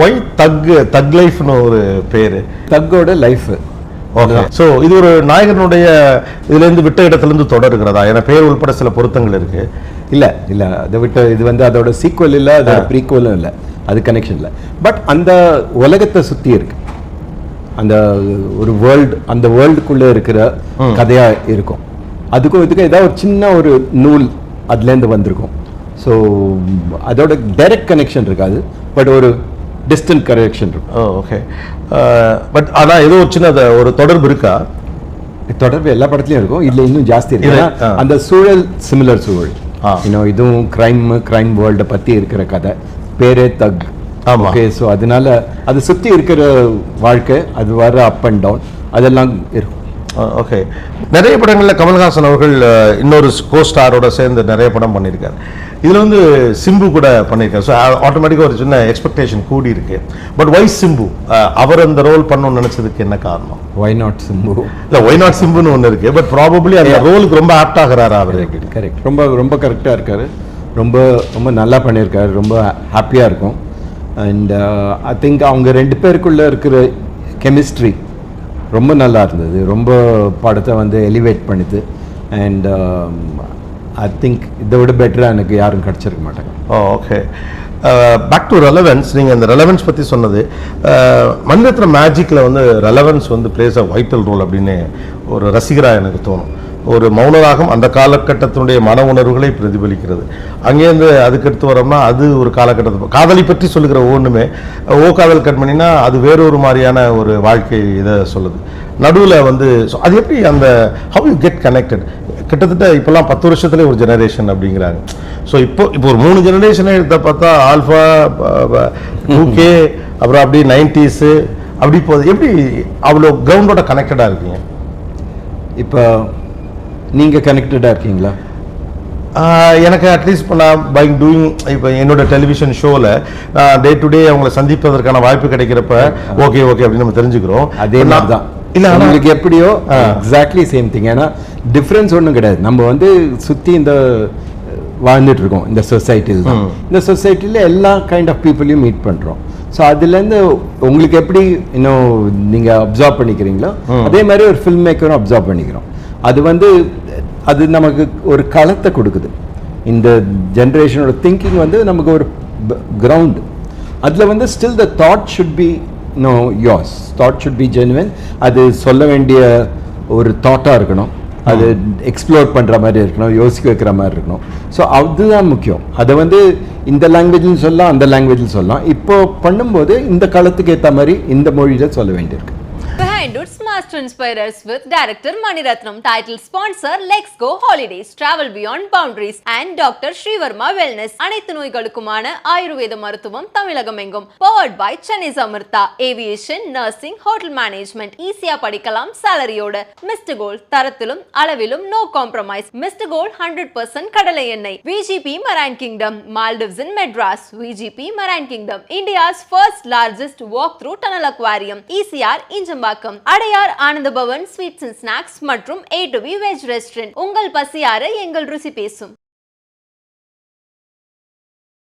Y தக் லைஃப்னு ஒரு பேரு? தக்கோட லைஃப். ஓகே. ஸோ இது ஒரு நாயகனுடைய இதுலேருந்து விட்ட இடத்துலேருந்து தொடருகிறதா? ஏன்னா பேர் உள்பட சில பொருத்தங்கள் இருக்கு. இல்லை அதை விட்டு இது வந்து அதோட சீக்வல் இல்லை, அதோட ப்ரீக்வலும் இல்லை, அது கனெக்ஷன் இல்லை. பட் அந்த உலகத்தை சுற்றி இருக்கு, அந்த ஒரு வேர்ல்டு, அந்த வேர்ல்டுக்குள்ளே இருக்கிற கதையாக இருக்கும். அதுக்கும் இதுக்கும் ஏதாவது ஒரு சின்ன ஒரு நூல் அதுலேருந்து வந்திருக்கும். ஸோ அதோட டைரக்ட் கனெக்ஷன் இருக்காது, பட் ஒரு டிஸ்டன்ட் கனெக்ஷன் இருக்கும். ஓகே. பட் ஆனால் ஏதோ ஒரு சின்ன ஒரு தொடர்பு இருக்கா? தொடர்பு எல்லா படத்துலையும் இருக்கும், இதில் இன்னும் ஜாஸ்தி இருக்கு. அந்த சூழல் சிமிலர் சூழல். இன்னும் இதுவும் கிரைம் வேர்ல்டை பற்றி இருக்கிற கதை, பேரே தக். ஓகே. ஸோ அதனால அது சுற்றி இருக்கிற வாழ்க்கை, அது வர அப் அண்ட் டவுன் அதெல்லாம் இருக்கும். ஓகே. நிறைய படங்களில் கமல்ஹாசன் அவர்கள் இன்னொரு கோ ஸ்டாரோட சேர்ந்து நிறைய படம் பண்ணியிருக்காரு. இதில் வந்து சிம்பு கூட பண்ணியிருக்காரு. ஸோ ஆட்டோமேட்டிக்காக ஒரு சின்ன எக்ஸ்பெக்டேஷன் கூடி இருக்கு. பட் ஒய் சிம்பு அவர் அந்த ரோல் பண்ணணும்னு நினைச்சதுக்கு என்ன காரணம்? Why not Simbu? இல்லை, ஒய் நாட் சிம்புன்னு ஒன்று இருக்கு. பட் ப்ராபப்ளி அந்த ரோலுக்கு ரொம்ப ஆப்ட் ஆகிறாரா அவர்? கரெக்ட். ரொம்ப கரெக்டாக இருக்காரு. ரொம்ப நல்லா பண்ணியிருக்காரு. ரொம்ப ஹாப்பியாக இருக்கும். அண்ட் ஐ திங்க் அவங்க ரெண்டு பேருக்குள்ளே இருக்கிற கெமிஸ்ட்ரி ரொம்ப நல்லா இருந்தது. ரொம்ப படத்தை வந்து எலிவேட் பண்ணுது. அண்ட் ஐ திங்க் இதை விட பெட்டராக எனக்கு யாரும் கிடச்சிருக்க மாட்டாங்க. ஓகே. Back to relevance. நீங்கள் அந்த ரெலவென்ஸ் பற்றி சொன்னது, மணிரத்னம் மேஜிக்கில் வந்து ரெலவென்ஸ் வந்து பிளேஸ் அ வைட்டல் ரோல் அப்படின்னு ஒரு ரசிகராக எனக்கு தோணும். ஒரு மௌனராகம் அந்த காலகட்டத்தினுடைய மன உணர்வுகளை பிரதிபலிக்கிறது. அங்கேருந்து அதுக்கடுத்து வரோம்னா அது ஒரு காலகட்டத்தை காதலை பற்றி சொல்லுகிற ஒன்றுமே ஓ காதல் கண்மணினா அது வேறொரு மாதிரியான ஒரு வாழ்க்கை இதை சொல்லுது. நடுவில் வந்து அது எப்படி அந்த ஹவ் யூ கெட் கனெக்டட்? கிட்டத்தட்ட இப்போல்லாம் 10 வருஷத்துலேயே ஒரு ஜெனரேஷன் அப்படிங்கிறாங்க. ஸோ இப்போ ஒரு 3 ஜெனரேஷனே எடுத்த பார்த்தா ஆல்ஃபா, 2K, அப்புறம் அப்படி 90s அப்படி போகுது. எப்படி அவ்வளோ கிரவுண்டோட கனெக்டடாக இருக்கீங்க? இப்போ நீங்கள் கனெக்டடாக இருக்கீங்களா? எனக்கு அட்லீஸ்ட் இப்போ நான் பை டூயிங் இப்போ என்னோட டெலிவிஷன் ஷோவில் டே டு டே அவங்கள சந்திப்பதற்கான வாய்ப்பு கிடைக்கிறப்ப ஓகே அப்படின்னு நம்ம தெரிஞ்சுக்கிறோம். அதே மாதிரி தான் இல்லை, உங்களுக்கு எப்படியோ எக்ஸாக்ட்லி சேம் திங். ஏன்னா டிஃப்ரென்ஸ் ஒன்றும் கிடையாது. நம்ம வந்து சுற்றி இந்த வாழ்ந்துட்டு இருக்கோம் இந்த சொசைட்டியில் தான். இந்த சொசைட்டியில் எல்லா கைண்ட் ஆஃப் பீப்புளையும் மீட் பண்ணுறோம். ஸோ அதுலேருந்து உங்களுக்கு எப்படி இன்னும் நீங்கள் அப்சர்வ் பண்ணிக்கிறீங்களோ அதே மாதிரி ஒரு ஃபில்ம் மேக்கரும் அப்சர்வ் பண்ணிக்கிறோம். அது வந்து அது நமக்கு ஒரு களத்தை கொடுக்குது. இந்த ஜென்ரேஷனோட திங்கிங் வந்து நமக்கு ஒரு கிரவுண்டு. அதில் வந்து still the thought should be yours. Thought should be genuine. அது சொல்ல வேண்டிய ஒரு தாட்டாக இருக்கணும், அது எக்ஸ்ப்ளோர் பண்ணுற மாதிரி இருக்கணும், யோசிக்க வைக்கிற மாதிரி இருக்கணும். ஸோ அதுதான் முக்கியம். அதை வந்து இந்த லாங்குவேஜில் சொல்லலாம், அந்த லாங்குவேஜில் சொல்லலாம். இப்போ பண்ணும்போது இந்த காலத்துக்கு ஏற்ற மாதிரி இந்த மொழியில் சொல்ல வேண்டியிருக்கு. Behind Roots Master Inspire Us with Director Maniratnam. Title sponsor Let's Go Holidays, Travel Beyond Boundaries and Dr. Srivarma Wellness. அனைத்து நோய்களுக்குமான ஆயுர்வேத மருத்துவம் தமிழகம் எங்கும். Powered by Chennai Samartha. Aviation, Nursing, Hotel Management. ஈஸியா படிக்கலாம் சாலரியோட. Mr. Gold தரத்திலும் அளவிலும் no compromise. Mr. Gold 100% கடலை எண்ணெய். VGP Marine Kingdom, Maldives in Madras. VGP Marine Kingdom, India's first largest walk-through tunnel aquarium. ECR Injambakkam. Adyar Ananda Pawan sweets and snacks மற்றும் A to B veg restaurant. உங்கள் பசியார எங்கள் ருசி பேசும்.